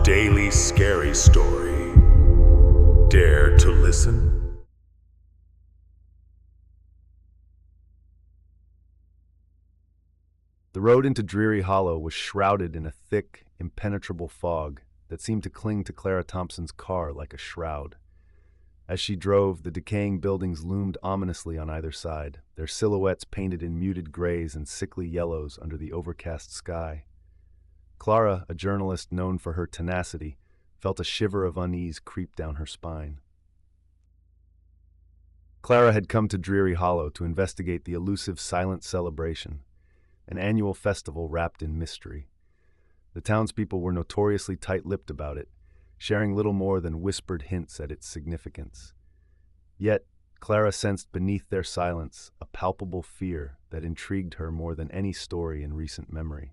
daily scary story. Dare to listen? The road into Dreary Hollow was shrouded in a thick, impenetrable fog that seemed to cling to Clara Thompson's car like a shroud. As she drove, the decaying buildings loomed ominously on either side, their silhouettes painted in muted grays and sickly yellows under the overcast sky. Clara, a journalist known for her tenacity, felt a shiver of unease creep down her spine. Clara had come to Dreary Hollow to investigate the elusive silent celebration, an annual festival wrapped in mystery. The townspeople were notoriously tight-lipped about it, sharing little more than whispered hints at its significance. Yet, Clara sensed beneath their silence a palpable fear that intrigued her more than any story in recent memory.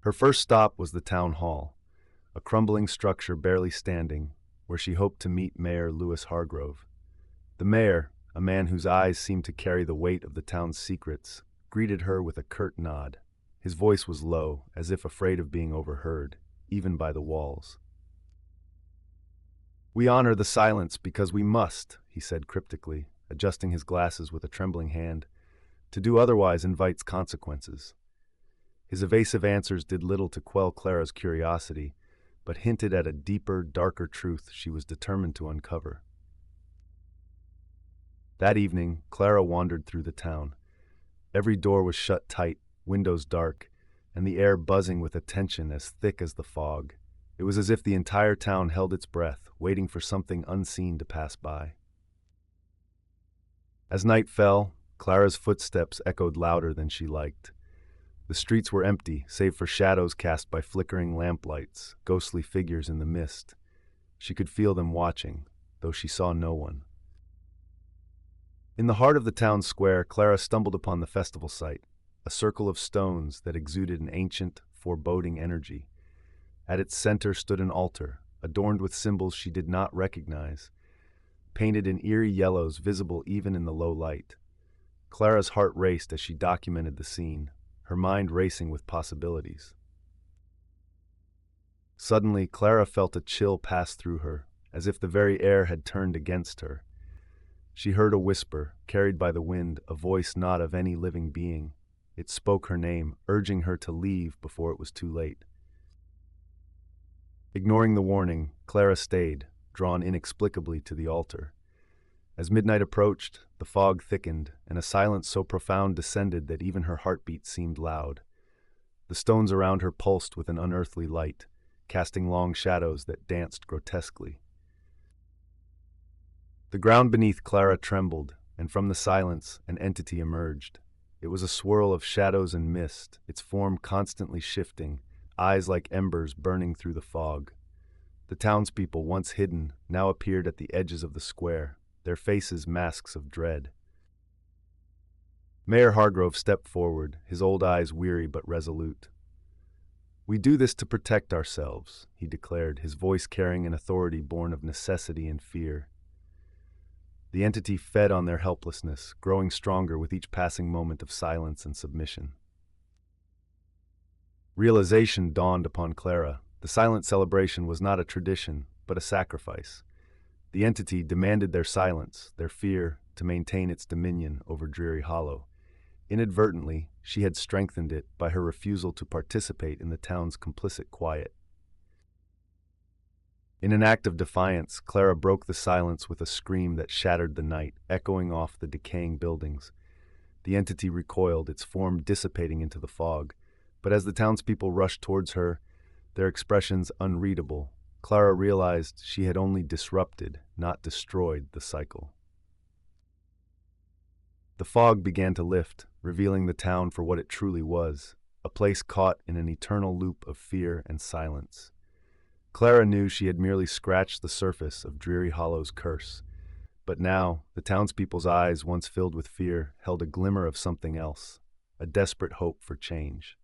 Her first stop was the town hall, a crumbling structure barely standing, where she hoped to meet Mayor Lewis Hargrove. The mayor, a man whose eyes seemed to carry the weight of the town's secrets, greeted her with a curt nod. His voice was low, as if afraid of being overheard, even by the walls. "We honor the silence because we must," he said cryptically, adjusting his glasses with a trembling hand. "To do otherwise invites consequences." His evasive answers did little to quell Clara's curiosity, but hinted at a deeper, darker truth she was determined to uncover. That evening, Clara wandered through the town. Every door was shut tight, windows dark, and the air buzzing with a tension as thick as the fog. It was as if the entire town held its breath, waiting for something unseen to pass by. As night fell, Clara's footsteps echoed louder than she liked. The streets were empty, save for shadows cast by flickering lamplights, ghostly figures in the mist. She could feel them watching, though she saw no one. In the heart of the town square, Clara stumbled upon the festival site, a circle of stones that exuded an ancient, foreboding energy. At its center stood an altar, adorned with symbols she did not recognize, painted in eerie yellows visible even in the low light. Clara's heart raced as she documented the scene, her mind racing with possibilities. Suddenly, Clara felt a chill pass through her, as if the very air had turned against her. She heard a whisper, carried by the wind, a voice not of any living being. It spoke her name, urging her to leave before it was too late. Ignoring the warning, Clara stayed, drawn inexplicably to the altar. As midnight approached, the fog thickened, and a silence so profound descended that even her heartbeat seemed loud. The stones around her pulsed with an unearthly light, casting long shadows that danced grotesquely. The ground beneath Clara trembled, and from the silence, an entity emerged. It was a swirl of shadows and mist, its form constantly shifting, eyes like embers burning through the fog. The townspeople, once hidden, now appeared at the edges of the square, their faces masks of dread. Mayor Hargrove stepped forward, his old eyes weary but resolute. "We do this to protect ourselves," he declared, his voice carrying an authority born of necessity and fear. The entity fed on their helplessness, growing stronger with each passing moment of silence and submission. Realization dawned upon Clara. The silent celebration was not a tradition, but a sacrifice. The entity demanded their silence, their fear, to maintain its dominion over Dreary Hollow. Inadvertently, she had strengthened it by her refusal to participate in the town's complicit quiet. In an act of defiance, Clara broke the silence with a scream that shattered the night, echoing off the decaying buildings. The entity recoiled, its form dissipating into the fog, but as the townspeople rushed towards her, their expressions unreadable, Clara realized she had only disrupted, not destroyed, the cycle. The fog began to lift, revealing the town for what it truly was, a place caught in an eternal loop of fear and silence. Clara knew she had merely scratched the surface of Dreary Hollow's curse, but now the townspeople's eyes, once filled with fear, held a glimmer of something else, a desperate hope for change.